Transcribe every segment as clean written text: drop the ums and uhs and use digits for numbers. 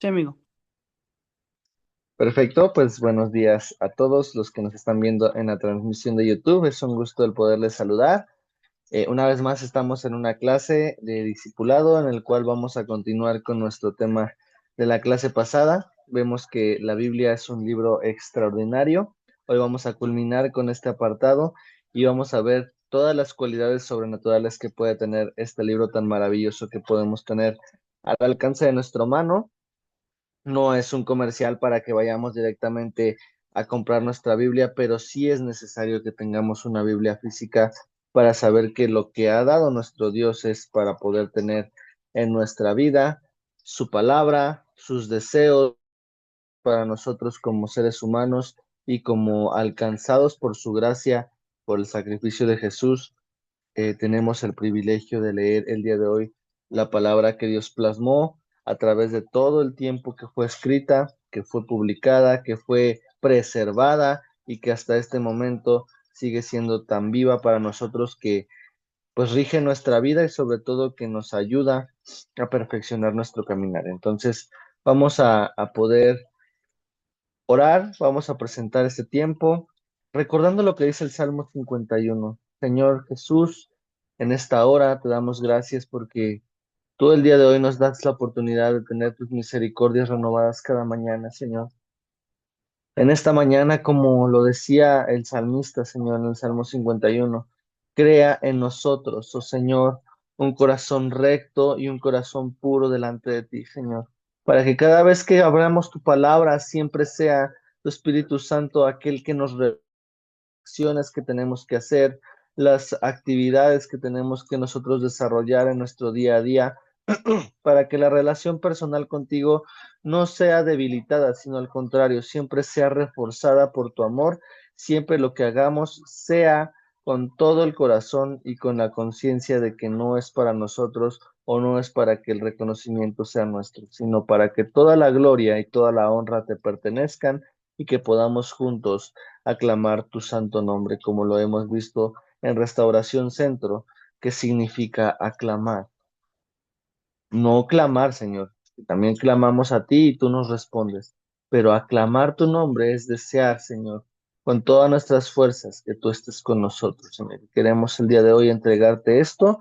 Sí, amigo. Perfecto, pues buenos días a todos los que nos están viendo en la transmisión de YouTube. Es un gusto el poderles saludar. Una vez más estamos en una clase de discipulado en el cual vamos a continuar con nuestro tema de la clase pasada. Vemos que la Biblia es un libro extraordinario. Hoy vamos a culminar con este apartado y vamos a ver todas las cualidades sobrenaturales que puede tener este libro tan maravilloso que podemos tener al alcance de nuestra mano. No es un comercial para que vayamos directamente a comprar nuestra Biblia, pero sí es necesario que tengamos una Biblia física para saber que lo que ha dado nuestro Dios es para poder tener en nuestra vida su palabra, sus deseos para nosotros como seres humanos y como alcanzados por su gracia, por el sacrificio de Jesús. Tenemos el privilegio de leer el día de hoy la palabra que Dios plasmó a través de todo el tiempo que fue escrita, que fue publicada, que fue preservada y que hasta este momento sigue siendo tan viva para nosotros que pues rige nuestra vida y sobre todo que nos ayuda a perfeccionar nuestro caminar. Entonces vamos a poder orar, vamos a presentar este tiempo, recordando lo que dice el Salmo 51. Señor Jesús, en esta hora te damos gracias porque todo el día de hoy nos das la oportunidad de tener tus misericordias renovadas cada mañana, Señor. En esta mañana, como lo decía el salmista, Señor, en el Salmo 51, crea en nosotros, oh Señor, un corazón recto y un corazón puro delante de ti, Señor, para que cada vez que abramos tu palabra siempre sea tu Espíritu Santo aquel que nos revele acciones que tenemos que hacer, las actividades que tenemos que nosotros desarrollar en nuestro día a día para que la relación personal contigo no sea debilitada, sino al contrario, siempre sea reforzada por tu amor, siempre lo que hagamos sea con todo el corazón y con la conciencia de que no es para nosotros o no es para que el reconocimiento sea nuestro, sino para que toda la gloria y toda la honra te pertenezcan y que podamos juntos aclamar tu santo nombre, como lo hemos visto en Restauración Centro, que significa aclamar. No clamar, Señor, que también clamamos a ti y tú nos respondes, pero aclamar tu nombre es desear, Señor, con todas nuestras fuerzas que tú estés con nosotros, Señor. Queremos el día de hoy entregarte esto,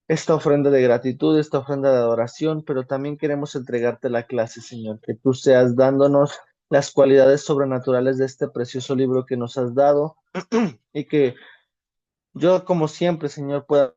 esta ofrenda de gratitud, esta ofrenda de adoración, pero también queremos entregarte la clase, Señor, que tú seas dándonos las cualidades sobrenaturales de este precioso libro que nos has dado y que yo, como siempre, Señor, pueda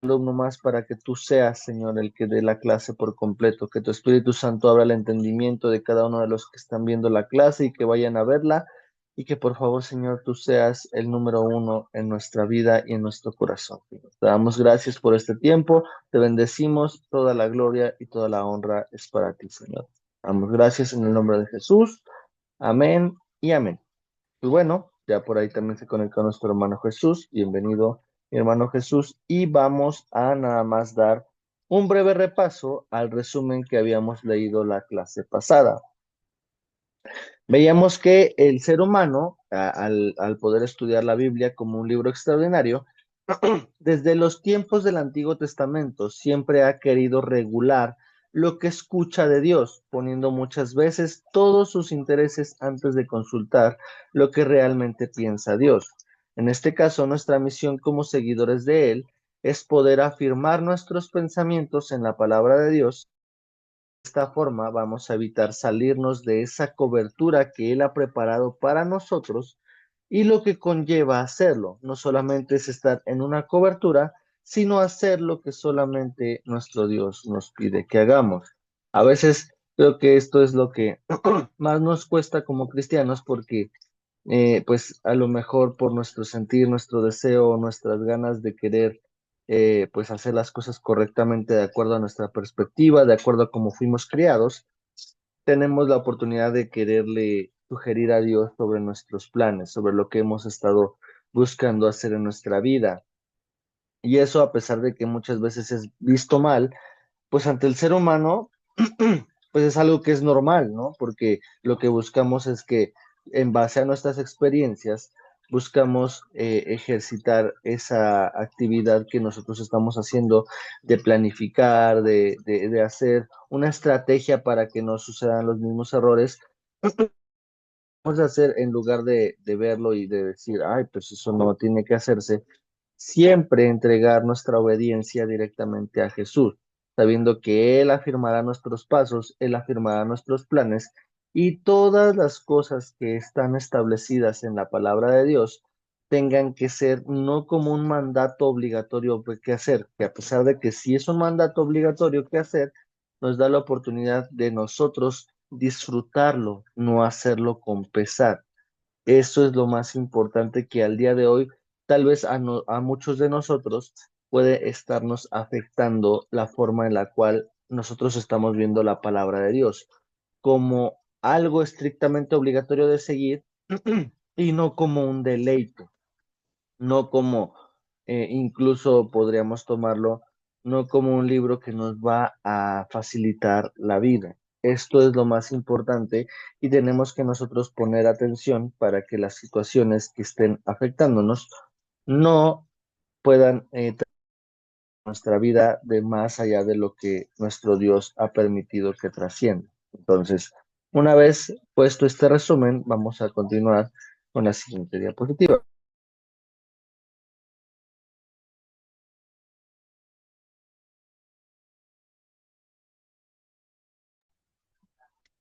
alumno más para que tú seas, Señor, el que dé la clase por completo, que tu Espíritu Santo abra el entendimiento de cada uno de los que están viendo la clase y que vayan a verla, y que por favor, Señor, tú seas el número uno en nuestra vida y en nuestro corazón. Te damos gracias por este tiempo, te bendecimos, toda la gloria y toda la honra es para ti, Señor. Damos gracias en el nombre de Jesús. Amén y amén. Y bueno, ya por ahí también se conectó nuestro hermano Jesús. Bienvenido, mi hermano Jesús. Y vamos a nada más dar un breve repaso al resumen que habíamos leído la clase pasada. Veíamos que el ser humano, al poder estudiar la Biblia como un libro extraordinario, desde los tiempos del Antiguo Testamento siempre ha querido regular lo que escucha de Dios, poniendo muchas veces todos sus intereses antes de consultar lo que realmente piensa Dios. En este caso, nuestra misión como seguidores de Él es poder afirmar nuestros pensamientos en la palabra de Dios. De esta forma vamos a evitar salirnos de esa cobertura que Él ha preparado para nosotros y lo que conlleva hacerlo. No solamente es estar en una cobertura, sino hacer lo que solamente nuestro Dios nos pide que hagamos. A veces creo que esto es lo que más nos cuesta como cristianos porque pues a lo mejor por nuestro sentir, nuestro deseo, nuestras ganas de querer pues hacer las cosas correctamente de acuerdo a nuestra perspectiva, de acuerdo a cómo fuimos criados, tenemos la oportunidad de quererle sugerir a Dios sobre nuestros planes, sobre lo que hemos estado buscando hacer en nuestra vida. Y eso, a pesar de que muchas veces es visto mal, pues ante el ser humano, pues es algo que es normal, ¿no? Porque lo que buscamos es que en base a nuestras experiencias, buscamos ejercitar esa actividad que nosotros estamos haciendo de planificar, de hacer una estrategia para que no sucedan los mismos errores. Vamos a hacer en lugar de verlo y de decir, ay, pues eso no tiene que hacerse, siempre entregar nuestra obediencia directamente a Jesús, sabiendo que Él afirmará nuestros pasos, Él afirmará nuestros planes y todas las cosas que están establecidas en la palabra de Dios tengan que ser no como un mandato obligatorio que hacer, que a pesar de que sí es un mandato obligatorio que hacer, nos da la oportunidad de nosotros disfrutarlo, no hacerlo con pesar. Eso es lo más importante que al día de hoy, tal vez a muchos de nosotros puede estarnos afectando la forma en la cual nosotros estamos viendo la palabra de Dios, como algo estrictamente obligatorio de seguir y no como un deleite, no como, incluso podríamos tomarlo, no como un libro que nos va a facilitar la vida. Esto es lo más importante y tenemos que nosotros poner atención para que las situaciones que estén afectándonos no puedan nuestra vida de más allá de lo que nuestro Dios ha permitido que trascienda. Entonces, una vez puesto este resumen, vamos a continuar con la siguiente diapositiva.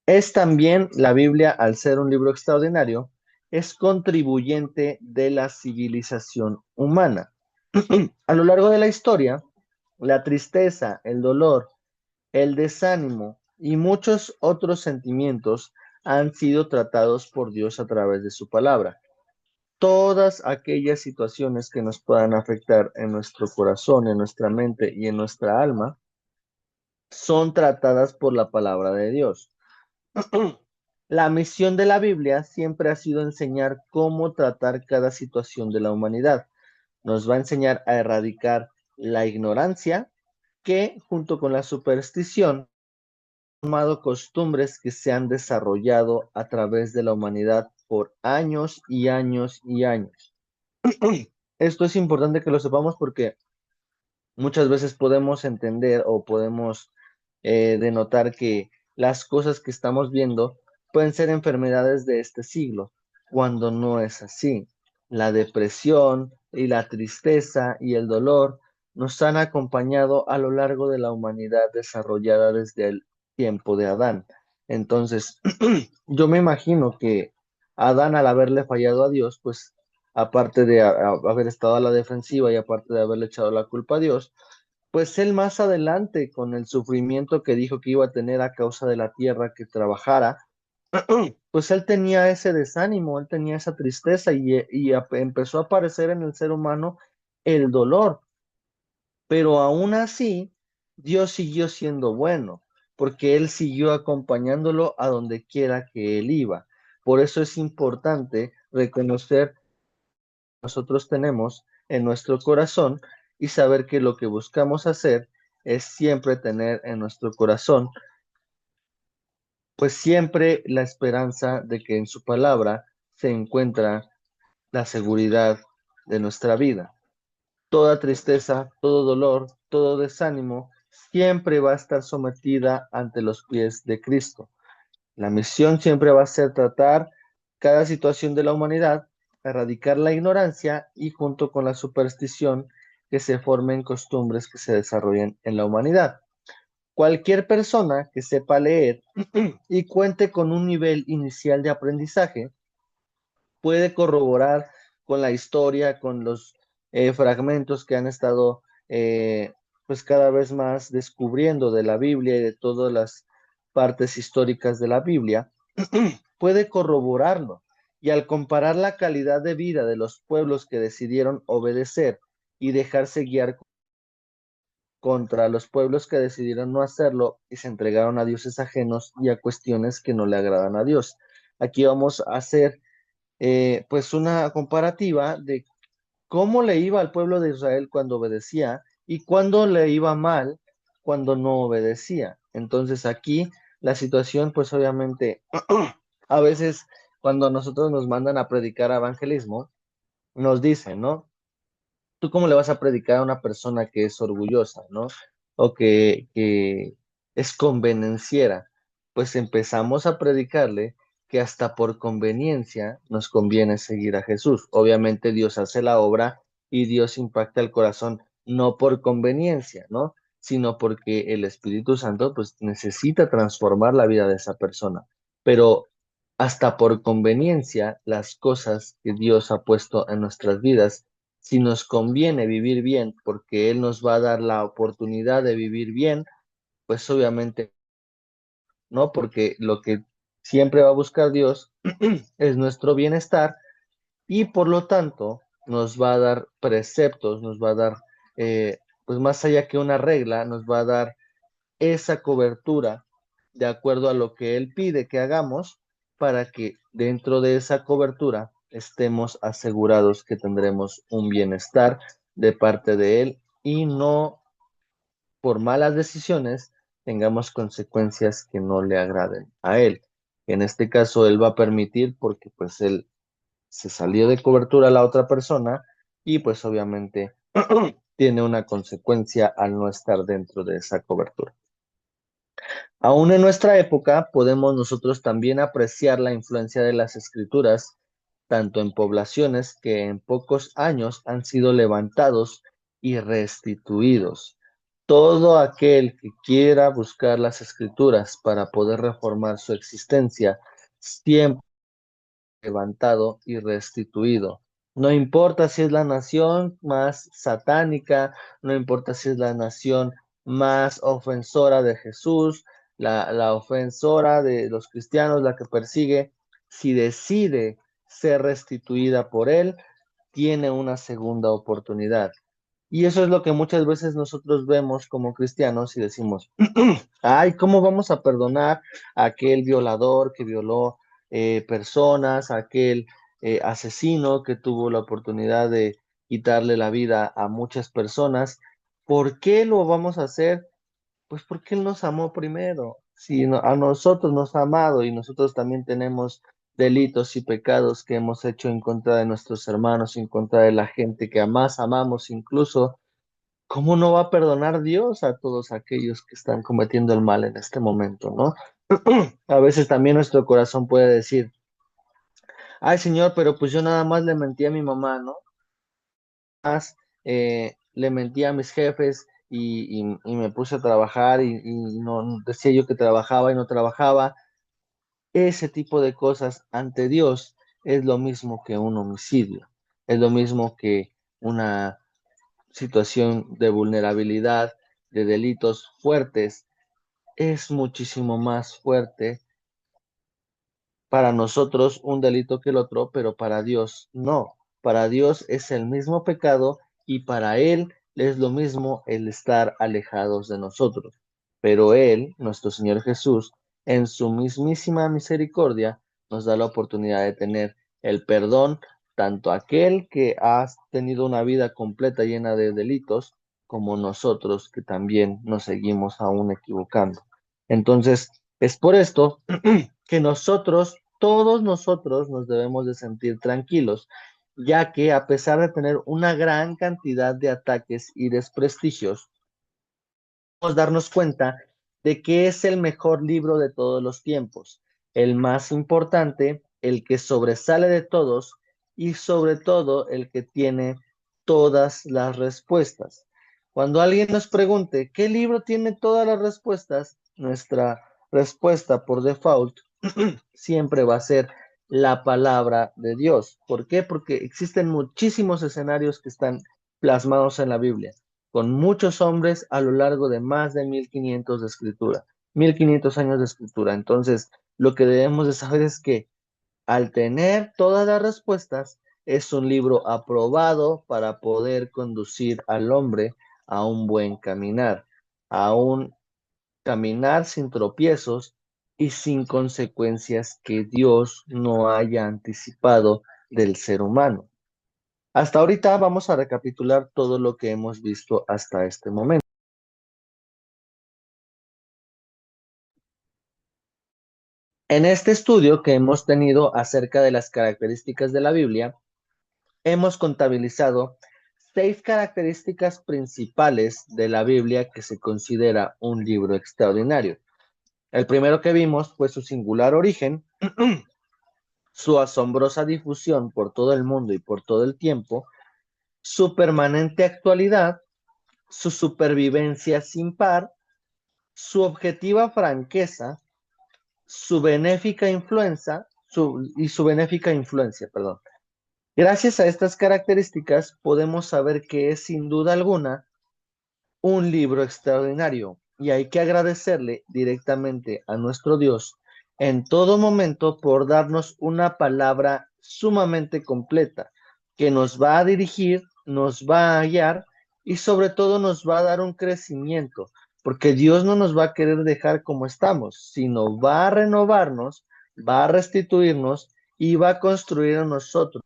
Es también la Biblia, al ser un libro extraordinario, es contribuyente de la civilización humana. A lo largo de la historia, la tristeza, el dolor, el desánimo y muchos otros sentimientos han sido tratados por Dios a través de su palabra. Todas aquellas situaciones que nos puedan afectar en nuestro corazón, en nuestra mente y en nuestra alma son tratadas por la palabra de Dios. La misión de la Biblia siempre ha sido enseñar cómo tratar cada situación de la humanidad. Nos va a enseñar a erradicar la ignorancia que, junto con la superstición, han formado costumbres que se han desarrollado a través de la humanidad por años y años y años. Esto es importante que lo sepamos porque muchas veces podemos entender o podemos denotar que las cosas que estamos viendo pueden ser enfermedades de este siglo, cuando no es así. La depresión y la tristeza y el dolor nos han acompañado a lo largo de la humanidad desarrollada desde el tiempo de Adán. Entonces, yo me imagino que Adán, al haberle fallado a Dios, pues aparte de haber estado a la defensiva y aparte de haberle echado la culpa a Dios, pues él más adelante, con el sufrimiento que dijo que iba a tener a causa de la tierra que trabajara, pues él tenía ese desánimo, él tenía esa tristeza y empezó a aparecer en el ser humano el dolor. Pero aún así, Dios siguió siendo bueno, porque Él siguió acompañándolo a donde quiera que Él iba. Por eso es importante reconocer nosotros tenemos en nuestro corazón y saber que lo que buscamos hacer es siempre tener en nuestro corazón, pues siempre la esperanza de que en su palabra se encuentra la seguridad de nuestra vida. Toda tristeza, todo dolor, todo desánimo siempre va a estar sometida ante los pies de Cristo. La misión siempre va a ser tratar cada situación de la humanidad, erradicar la ignorancia y junto con la superstición que se formen costumbres que se desarrollen en la humanidad. Cualquier persona que sepa leer y cuente con un nivel inicial de aprendizaje puede corroborar con la historia, con los fragmentos que han estado pues cada vez más descubriendo de la Biblia y de todas las partes históricas de la Biblia, puede corroborarlo. Y al comparar la calidad de vida de los pueblos que decidieron obedecer y dejarse guiar contra los pueblos que decidieron no hacerlo y se entregaron a dioses ajenos y a cuestiones que no le agradan a Dios. Aquí vamos a hacer pues una comparativa de cómo le iba al pueblo de Israel cuando obedecía y cuándo le iba mal cuando no obedecía. Entonces aquí la situación, pues obviamente, a veces cuando nosotros nos mandan a predicar evangelismo, nos dice, ¿no? ¿Tú cómo le vas a predicar a una persona que es orgullosa, ¿no? O que es convenenciera. Pues empezamos a predicarle que hasta por conveniencia nos conviene seguir a Jesús. Obviamente Dios hace la obra y Dios impacta el corazón, no por conveniencia, ¿no? Sino porque el Espíritu Santo pues necesita transformar la vida de esa persona. Pero hasta por conveniencia, las cosas que Dios ha puesto en nuestras vidas, si nos conviene vivir bien, porque Él nos va a dar la oportunidad de vivir bien, pues obviamente no, porque lo que siempre va a buscar Dios es nuestro bienestar y por lo tanto nos va a dar preceptos, nos va a dar, pues más allá que una regla, nos va a dar esa cobertura de acuerdo a lo que Él pide que hagamos para que dentro de esa cobertura estemos asegurados que tendremos un bienestar de parte de Él y no por malas decisiones tengamos consecuencias que no le agraden a Él. En este caso, Él va a permitir porque pues Él se salió de cobertura a la otra persona y pues obviamente tiene una consecuencia al no estar dentro de esa cobertura. Aún en nuestra época podemos nosotros también apreciar la influencia de las escrituras, tanto en poblaciones que en pocos años han sido levantados y restituidos. Todo aquel que quiera buscar las escrituras para poder reformar su existencia, siempre levantado y restituido. No importa si es la nación más satánica, no importa si es la nación más ofensora de Jesús, la ofensora de los cristianos, la que persigue, si decide ser restituida por él, tiene una segunda oportunidad. Y eso es lo que muchas veces nosotros vemos como cristianos y decimos, ay, ¿cómo vamos a perdonar a aquel violador que violó personas, a aquel asesino que tuvo la oportunidad de quitarle la vida a muchas personas? ¿Por qué lo vamos a hacer? Pues porque Él nos amó primero. Si a nosotros nos ha amado y nosotros también tenemos delitos y pecados que hemos hecho en contra de nuestros hermanos, en contra de la gente que más amamos incluso, ¿cómo no va a perdonar Dios a todos aquellos que están cometiendo el mal en este momento, ¿no? A veces también nuestro corazón puede decir, ay Señor, pero pues yo nada más le mentí a mi mamá, ¿no? Más le mentí a mis jefes y me puse a trabajar y no decía yo que trabajaba y no trabajaba. Ese tipo de cosas ante Dios es lo mismo que un homicidio, es lo mismo que una situación de vulnerabilidad, de delitos fuertes, es muchísimo más fuerte para nosotros un delito que el otro, pero para Dios no. Para Dios es el mismo pecado y para Él es lo mismo el estar alejados de nosotros. Pero Él, nuestro Señor Jesús, en su mismísima misericordia, nos da la oportunidad de tener el perdón, tanto aquel que ha tenido una vida completa llena de delitos, como nosotros que también nos seguimos aún equivocando. Entonces, es por esto que nosotros, todos nosotros nos debemos de sentir tranquilos, ya que a pesar de tener una gran cantidad de ataques y desprestigios, podemos darnos cuenta de que es el mejor libro de todos los tiempos, el más importante, el que sobresale de todos y sobre todo el que tiene todas las respuestas. Cuando alguien nos pregunte qué libro tiene todas las respuestas, nuestra respuesta por default siempre va a ser la palabra de Dios. ¿Por qué? Porque existen muchísimos escenarios que están plasmados en la Biblia, con muchos hombres a lo largo de más de 1500 de escritura, 1500 años de escritura. Entonces, lo que debemos de saber es que al tener todas las respuestas, es un libro aprobado para poder conducir al hombre a un buen caminar, a un caminar sin tropiezos y sin consecuencias que Dios no haya anticipado del ser humano. Hasta ahorita vamos a recapitular todo lo que hemos visto hasta este momento. En este estudio que hemos tenido acerca de las características de la Biblia, hemos contabilizado 6 características principales de la Biblia que se considera un libro extraordinario. El primero que vimos fue su singular origen, su asombrosa difusión por todo el mundo y por todo el tiempo, su permanente actualidad, su supervivencia sin par, su objetiva franqueza, su benéfica influencia, perdón. Gracias a estas características podemos saber que es sin duda alguna un libro extraordinario y hay que agradecerle directamente a nuestro Dios en todo momento por darnos una palabra sumamente completa que nos va a dirigir, nos va a guiar y sobre todo nos va a dar un crecimiento, porque Dios no nos va a querer dejar como estamos, sino va a renovarnos, va a restituirnos y va a construir en nosotros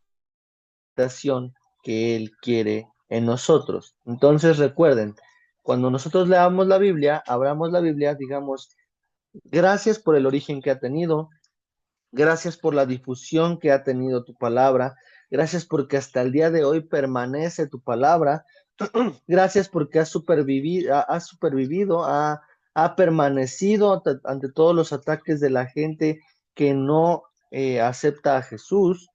que Él quiere en nosotros. Entonces recuerden, cuando nosotros leamos la Biblia, abramos la Biblia, digamos, gracias por el origen que ha tenido, gracias por la difusión que ha tenido tu palabra, gracias porque hasta el día de hoy permanece tu palabra, gracias porque ha permanecido ante todos los ataques de la gente que no acepta a Jesús.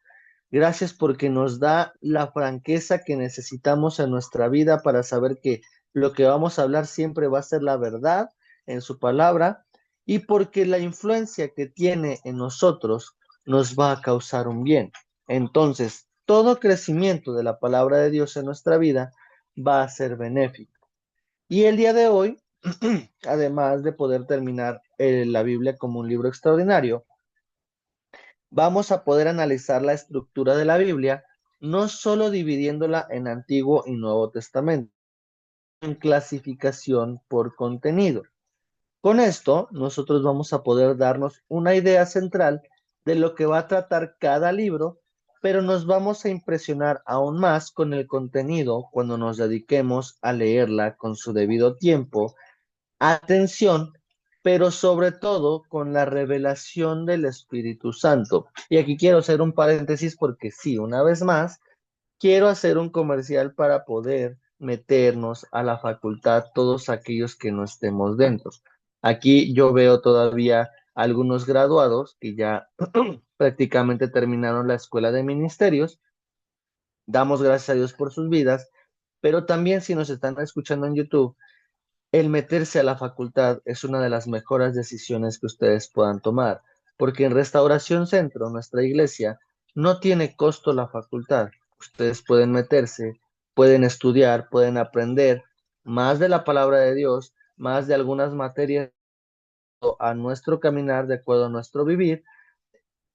Gracias porque nos da la franqueza que necesitamos en nuestra vida para saber que lo que vamos a hablar siempre va a ser la verdad en su palabra y porque la influencia que tiene en nosotros nos va a causar un bien. Entonces, todo crecimiento de la palabra de Dios en nuestra vida va a ser benéfico. Y el día de hoy, además de poder terminar la Biblia como un libro extraordinario, vamos a poder analizar la estructura de la Biblia, no solo dividiéndola en Antiguo y Nuevo Testamento, en clasificación por contenido. Con esto, nosotros vamos a poder darnos una idea central de lo que va a tratar cada libro, pero nos vamos a impresionar aún más con el contenido cuando nos dediquemos a leerla con su debido tiempo, atención, pero sobre todo con la revelación del Espíritu Santo. Y aquí quiero hacer un paréntesis porque sí, una vez más, quiero hacer un comercial para poder meternos a la facultad todos aquellos que no estemos dentro. Aquí yo veo todavía algunos graduados que ya prácticamente terminaron la escuela de ministerios. Damos gracias a Dios por sus vidas, pero también si nos están escuchando en YouTube, el meterse a la facultad es una de las mejores decisiones que ustedes puedan tomar, porque en Restauración Centro, nuestra iglesia, no tiene costo la facultad. Ustedes pueden meterse, pueden estudiar, pueden aprender más de la palabra de Dios, más de algunas materias a nuestro caminar, de acuerdo a nuestro vivir,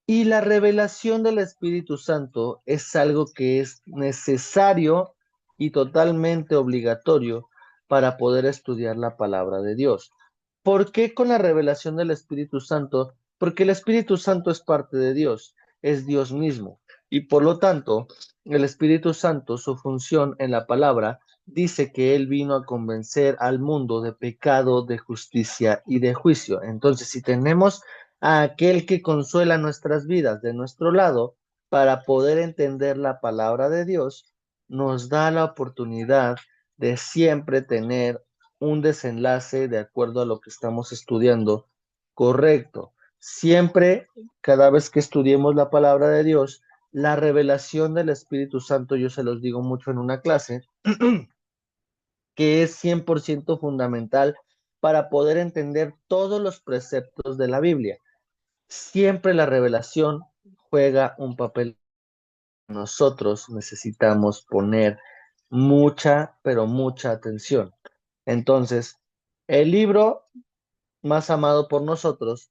y la revelación del Espíritu Santo es algo que es necesario y totalmente obligatorio para poder estudiar la palabra de Dios. ¿Por qué con la revelación del Espíritu Santo? Porque el Espíritu Santo es parte de Dios, es Dios mismo. Y por lo tanto, el Espíritu Santo, su función en la palabra, dice que Él vino a convencer al mundo de pecado, de justicia y de juicio. Entonces, si tenemos a aquel que consuela nuestras vidas de nuestro lado para poder entender la palabra de Dios, nos da la oportunidad de siempre tener un desenlace de acuerdo a lo que estamos estudiando correcto. Siempre, cada vez que estudiemos la palabra de Dios, la revelación del Espíritu Santo, yo se los digo mucho en una clase, que es 100% fundamental para poder entender todos los preceptos de la Biblia. Siempre la revelación juega un papel. Nosotros necesitamos poner mucha, pero mucha atención. Entonces, el libro más amado por nosotros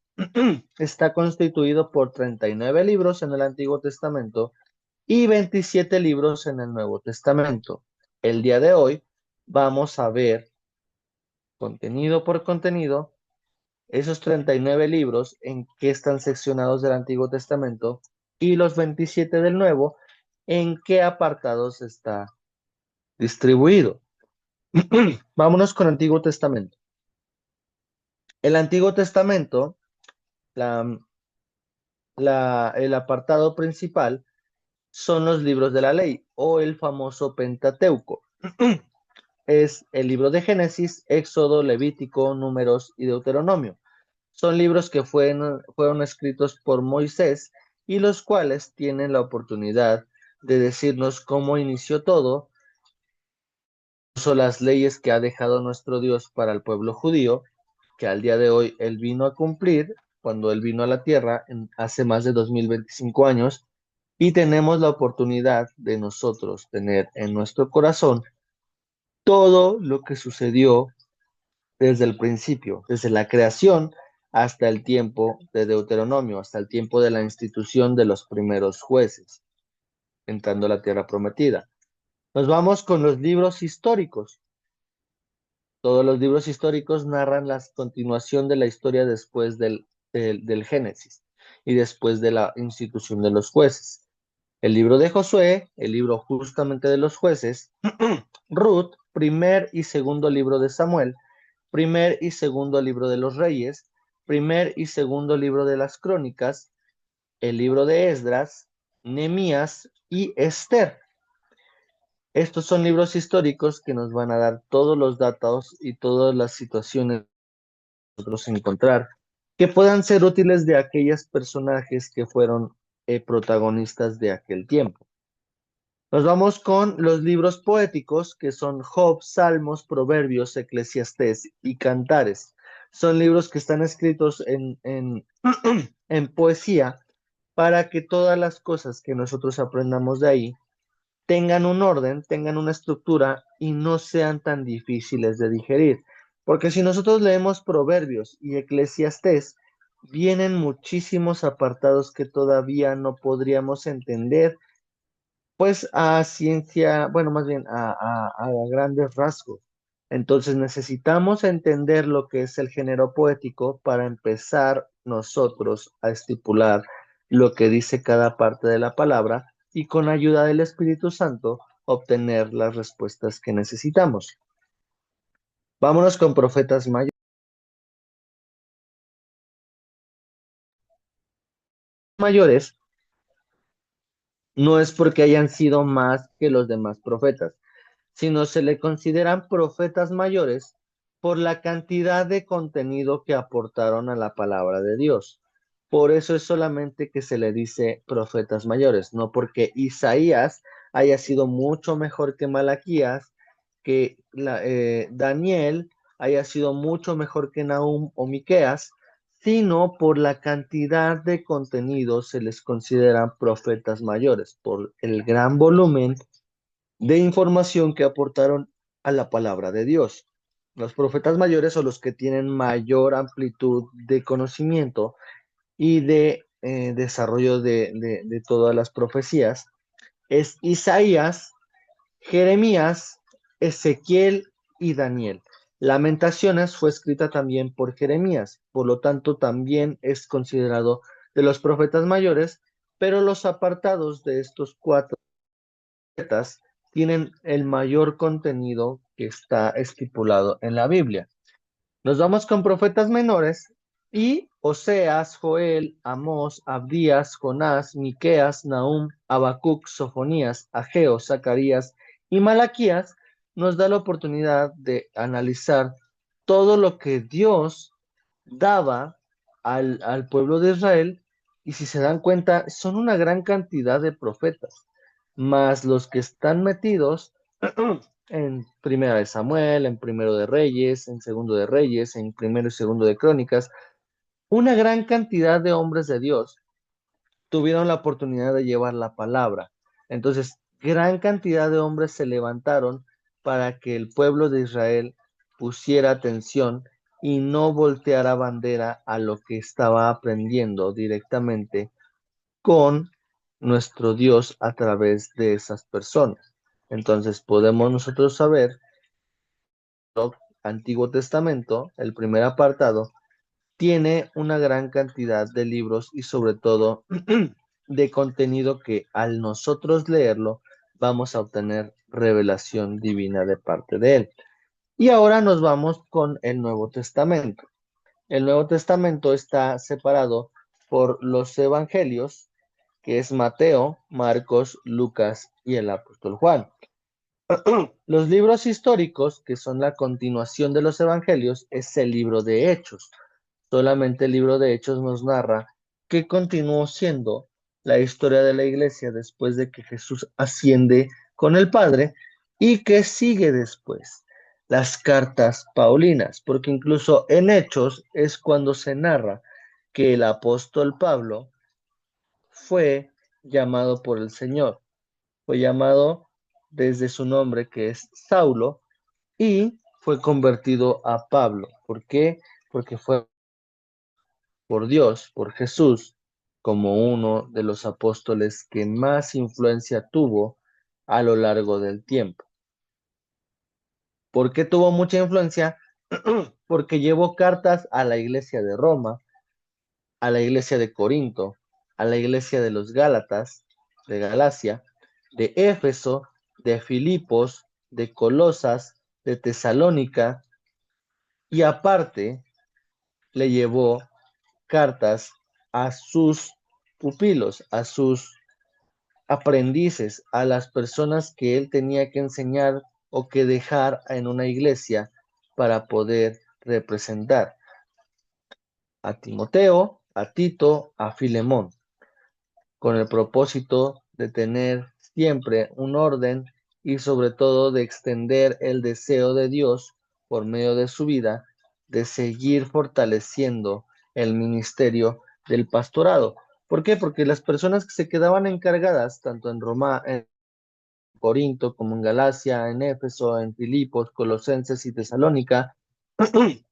está constituido por 39 libros en el Antiguo Testamento y 27 libros en el Nuevo Testamento. El día de hoy vamos a ver contenido por contenido esos 39 libros en qué están seccionados del Antiguo Testamento y los 27 del Nuevo en qué apartados está distribuido. Vámonos con el Antiguo Testamento. El Antiguo Testamento, el apartado principal, son los libros de la ley o el famoso Pentateuco. Es el libro de Génesis, Éxodo, Levítico, Números y Deuteronomio. Son libros que fueron escritos por Moisés y los cuales tienen la oportunidad de decirnos cómo inició todo, son las leyes que ha dejado nuestro Dios para el pueblo judío, que al día de hoy Él vino a cumplir cuando Él vino a la tierra hace más de 2025 años, y tenemos la oportunidad de nosotros tener en nuestro corazón todo lo que sucedió desde el principio, desde la creación hasta el tiempo de Deuteronomio, hasta el tiempo de la institución de los primeros jueces, entrando a la tierra prometida. Nos vamos con los libros históricos. Todos los libros históricos narran la continuación de la historia después del Génesis y después de la institución de los jueces. El libro de Josué, el libro justamente de los jueces, Ruth, primer y segundo libro de Samuel, primer y segundo libro de los reyes, primer y segundo libro de las crónicas, el libro de Esdras, Nehemías y Esther. Estos son libros históricos que nos van a dar todos los datos y todas las situaciones que nosotros encontrar que puedan ser útiles de aquellos personajes que fueron protagonistas de aquel tiempo. Nos vamos con los libros poéticos, que son Job, Salmos, Proverbios, Eclesiastés y Cantares. Son libros que están escritos en poesía para que todas las cosas que nosotros aprendamos de ahí tengan un orden, tengan una estructura y no sean tan difíciles de digerir. Porque si nosotros leemos Proverbios y Eclesiastés, vienen muchísimos apartados que todavía no podríamos entender pues a ciencia, bueno, más bien a grandes rasgos. Entonces necesitamos entender lo que es el género poético para empezar nosotros a estipular lo que dice cada parte de la palabra y con ayuda del Espíritu Santo obtener las respuestas que necesitamos. Vámonos con profetas mayores. No es porque hayan sido más que los demás profetas, sino se le consideran profetas mayores por la cantidad de contenido que aportaron a la palabra de Dios. Por eso es solamente que se le dice profetas mayores, no porque Isaías haya sido mucho mejor que Malaquías, que Daniel haya sido mucho mejor que Nahum o Miqueas, sino por la cantidad de contenido se les consideran profetas mayores, por el gran volumen de información que aportaron a la palabra de Dios. Los profetas mayores son los que tienen mayor amplitud de conocimiento y de desarrollo de todas las profecías. Es Isaías, Jeremías, Ezequiel y Daniel. Lamentaciones fue escrita también por Jeremías, por lo tanto también es considerado de los profetas mayores, pero los apartados de estos cuatro profetas tienen el mayor contenido que está estipulado en la Biblia. Nos vamos con profetas menores y Oseas, Joel, Amós, Abdías, Jonás, Miqueas, Nahum, Habacuc, Sofonías, Ageo, Zacarías y Malaquías nos da la oportunidad de analizar todo lo que Dios daba al pueblo de Israel, y si se dan cuenta son una gran cantidad de profetas, más los que están metidos en Primera de Samuel, en Primero de Reyes, en Segundo de Reyes, en Primero y Segundo de Crónicas. Una gran cantidad de hombres de Dios tuvieron la oportunidad de llevar la palabra. Entonces, gran cantidad de hombres se levantaron para que el pueblo de Israel pusiera atención y no volteara bandera a lo que estaba aprendiendo directamente con nuestro Dios a través de esas personas. Entonces, podemos nosotros saber Antiguo Testamento, el primer apartado, tiene una gran cantidad de libros y sobre todo de contenido que al nosotros leerlo vamos a obtener revelación divina de parte de él. Y ahora nos vamos con el Nuevo Testamento. El Nuevo Testamento está separado por los evangelios, que es Mateo, Marcos, Lucas y el apóstol Juan. Los libros históricos, que son la continuación de los evangelios, es el libro de Hechos. Solamente el libro de Hechos nos narra que continuó siendo la historia de la iglesia después de que Jesús asciende con el Padre y que sigue después las cartas paulinas, porque incluso en Hechos es cuando se narra que el apóstol Pablo fue llamado por el Señor, fue llamado desde su nombre que es Saulo y fue convertido a Pablo. ¿Por qué? Porque fue por Dios, por Jesús, como uno de los apóstoles que más influencia tuvo a lo largo del tiempo. ¿Por qué tuvo mucha influencia? Porque llevó cartas a la iglesia de Roma, a la iglesia de Corinto, a la iglesia de los Gálatas, de Galacia, de Éfeso, de Filipos, de Colosas, de Tesalónica, y aparte le llevó cartas a sus pupilos, a sus aprendices, a las personas que él tenía que enseñar o que dejar en una iglesia para poder representar a Timoteo, a Tito, a Filemón, con el propósito de tener siempre un orden y sobre todo de extender el deseo de Dios por medio de su vida, de seguir fortaleciendo el ministerio del pastorado. ¿Por qué? Porque las personas que se quedaban encargadas, tanto en Roma, en Corinto, como en Galacia, en Éfeso, en Filipos, Colosenses y Tesalónica,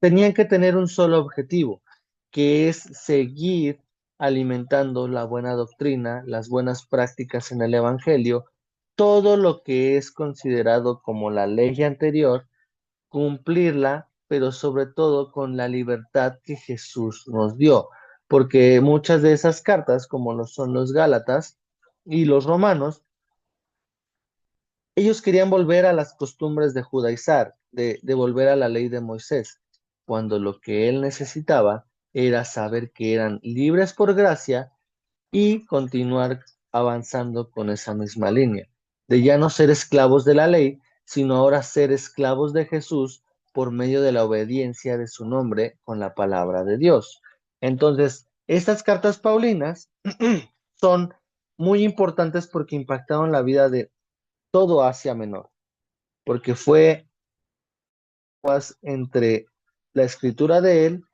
tenían que tener un solo objetivo, que es seguir alimentando la buena doctrina, las buenas prácticas en el Evangelio, todo lo que es considerado como la ley anterior, cumplirla, pero sobre todo con la libertad que Jesús nos dio, porque muchas de esas cartas, como lo son los Gálatas y los Romanos, ellos querían volver a las costumbres de judaizar, de volver a la ley de Moisés, cuando lo que él necesitaba era saber que eran libres por gracia y continuar avanzando con esa misma línea, de ya no ser esclavos de la ley, sino ahora ser esclavos de Jesús por medio de la obediencia de su nombre con la palabra de Dios. Entonces, estas cartas paulinas son muy importantes porque impactaron la vida de todo Asia Menor, porque fue entre la escritura de él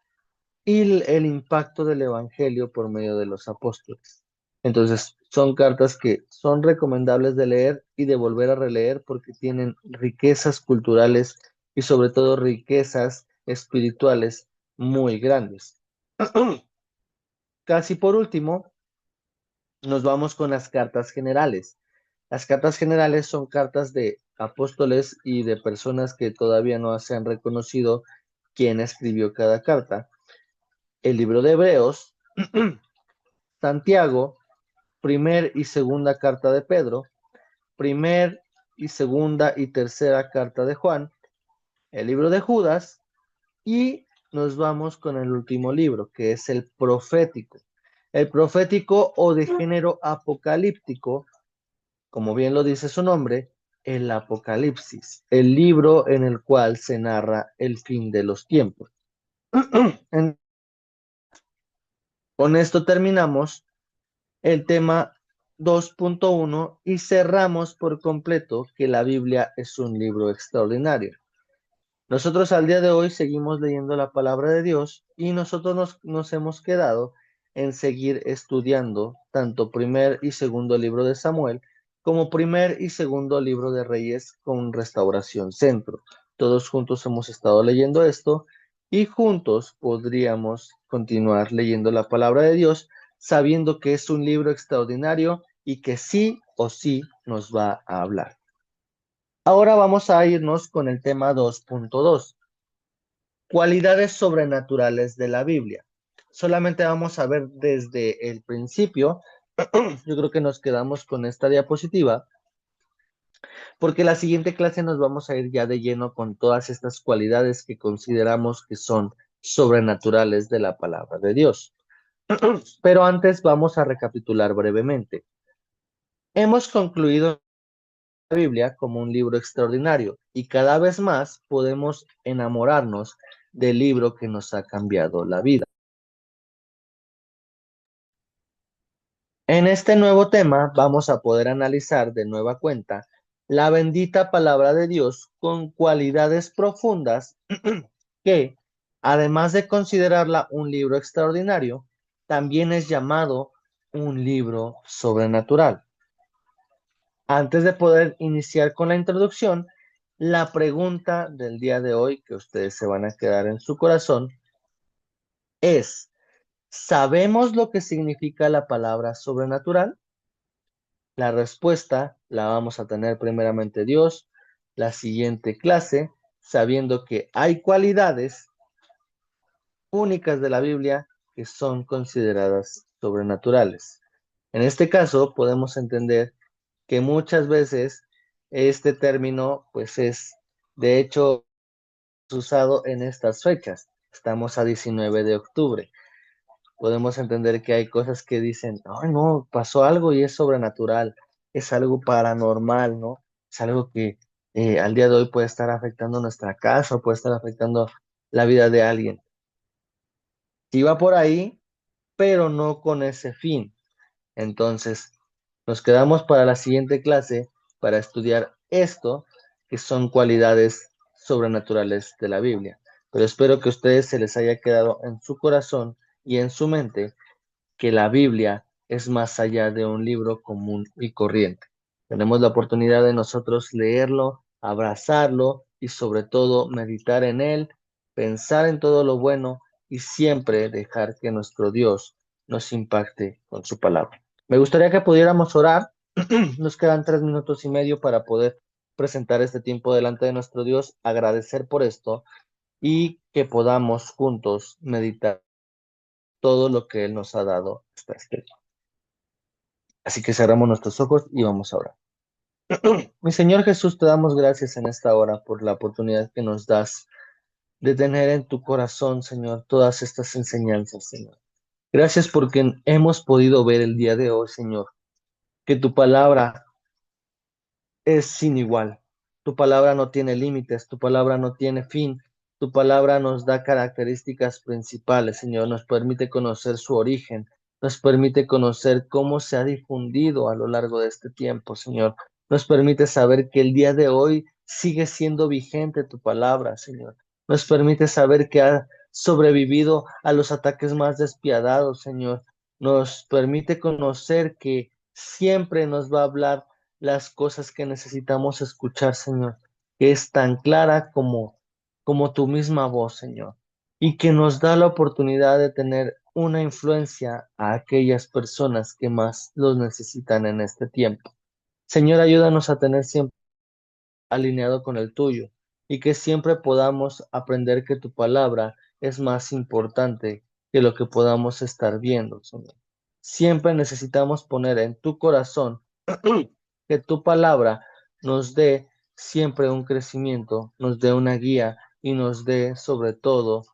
y el impacto del Evangelio por medio de los apóstoles. Entonces, son cartas que son recomendables de leer y de volver a releer porque tienen riquezas culturales y sobre todo riquezas espirituales muy grandes. Casi por último, nos vamos con las cartas generales. Las cartas generales son cartas de apóstoles y de personas que todavía no se han reconocido quién escribió cada carta. El libro de Hebreos, Santiago, primer y segunda carta de Pedro, primer y segunda y tercera carta de Juan, el libro de Judas y nos vamos con el último libro, que es el profético. El profético o de género apocalíptico, como bien lo dice su nombre, el Apocalipsis, el libro en el cual se narra el fin de los tiempos. Con esto terminamos el tema 2.1 y cerramos por completo que la Biblia es un libro extraordinario. Nosotros al día de hoy seguimos leyendo la palabra de Dios y nosotros nos hemos quedado en seguir estudiando tanto primer y segundo libro de Samuel como primer y segundo libro de Reyes con Restauración Centro. Todos juntos hemos estado leyendo esto y juntos podríamos continuar leyendo la palabra de Dios sabiendo que es un libro extraordinario y que sí o sí nos va a hablar. Ahora vamos a irnos con el tema 2.2. Cualidades sobrenaturales de la Biblia. Solamente vamos a ver desde el principio. Yo creo que nos quedamos con esta diapositiva, porque la siguiente clase nos vamos a ir ya de lleno con todas estas cualidades que consideramos que son sobrenaturales de la palabra de Dios. Pero antes vamos a recapitular brevemente. Hemos concluido la Biblia como un libro extraordinario y cada vez más podemos enamorarnos del libro que nos ha cambiado la vida. En este nuevo tema vamos a poder analizar de nueva cuenta la bendita palabra de Dios con cualidades profundas que, además de considerarla un libro extraordinario, también es llamado un libro sobrenatural. Antes de poder iniciar con la introducción, la pregunta del día de hoy que ustedes se van a quedar en su corazón es, ¿sabemos lo que significa la palabra sobrenatural? La respuesta la vamos a tener primeramente Dios, la siguiente clase, sabiendo que hay cualidades únicas de la Biblia que son consideradas sobrenaturales. En este caso, podemos entender que muchas veces este término, pues es, de hecho, usado en estas fechas. Estamos a 19 de octubre. Podemos entender que hay cosas que dicen, ay, no, pasó algo y es sobrenatural, es algo paranormal, ¿no? Es algo que al día de hoy puede estar afectando nuestra casa, puede estar afectando la vida de alguien. Sí va por ahí, pero no con ese fin. Entonces, nos quedamos para la siguiente clase para estudiar esto, que son cualidades sobrenaturales de la Biblia. Pero espero que a ustedes se les haya quedado en su corazón y en su mente que la Biblia es más allá de un libro común y corriente. Tenemos la oportunidad de nosotros leerlo, abrazarlo y sobre todo meditar en él, pensar en todo lo bueno y siempre dejar que nuestro Dios nos impacte con su palabra. Me gustaría que pudiéramos orar. Nos quedan 3 minutos y medio para poder presentar este tiempo delante de nuestro Dios, agradecer por esto y que podamos juntos meditar todo lo que Él nos ha dado hasta este día. Así que cerramos nuestros ojos y vamos a orar. Mi Señor Jesús, te damos gracias en esta hora por la oportunidad que nos das de tener en tu corazón, Señor, todas estas enseñanzas, Señor. Gracias porque hemos podido ver el día de hoy, Señor, que tu palabra es sin igual. Tu palabra no tiene límites, tu palabra no tiene fin. Tu palabra nos da características principales, Señor, nos permite conocer su origen, nos permite conocer cómo se ha difundido a lo largo de este tiempo, Señor. Nos permite saber que el día de hoy sigue siendo vigente tu palabra, Señor. Nos permite saber que ha sobrevivido a los ataques más despiadados, Señor. Nos permite conocer que siempre nos va a hablar las cosas que necesitamos escuchar, Señor, que es tan clara como tu misma voz, Señor, y que nos da la oportunidad de tener una influencia a aquellas personas que más los necesitan en este tiempo. Señor, ayúdanos a tener siempre alineado con el tuyo y que siempre podamos aprender que tu palabra es más importante que lo que podamos estar viendo, Señor. Siempre necesitamos poner en tu corazón que tu palabra nos dé siempre un crecimiento, nos dé una guía y nos dé sobre todo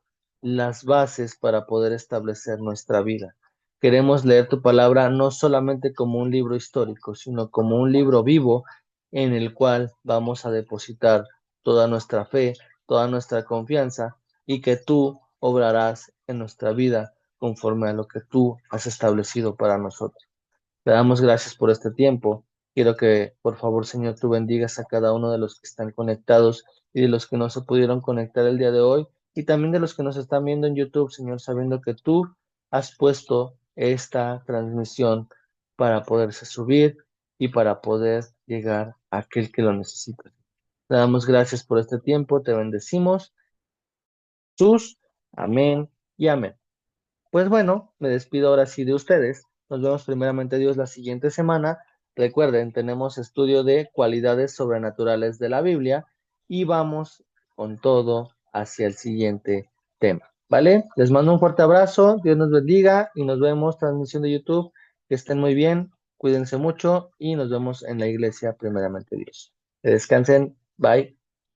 las bases para poder establecer nuestra vida. Queremos leer tu palabra no solamente como un libro histórico, sino como un libro vivo en el cual vamos a depositar toda nuestra fe, toda nuestra confianza y que tú obrarás en nuestra vida conforme a lo que tú has establecido para nosotros. Te damos gracias por este tiempo. Quiero que, por favor, Señor, tú bendigas a cada uno de los que están conectados y de los que no se pudieron conectar el día de hoy y también de los que nos están viendo en YouTube, Señor, sabiendo que tú has puesto esta transmisión para poderse subir y para poder llegar a aquel que lo necesita. Te damos gracias por este tiempo, te bendecimos. Jesús, amén y amén. Pues bueno, me despido ahora sí de ustedes. Nos vemos primeramente Dios la siguiente semana. Recuerden, tenemos estudio de cualidades sobrenaturales de la Biblia y vamos con todo hacia el siguiente tema. ¿Vale? Les mando un fuerte abrazo, Dios nos bendiga y nos vemos transmisión de YouTube. Que estén muy bien, cuídense mucho y nos vemos en la iglesia primeramente Dios. Que descansen, bye.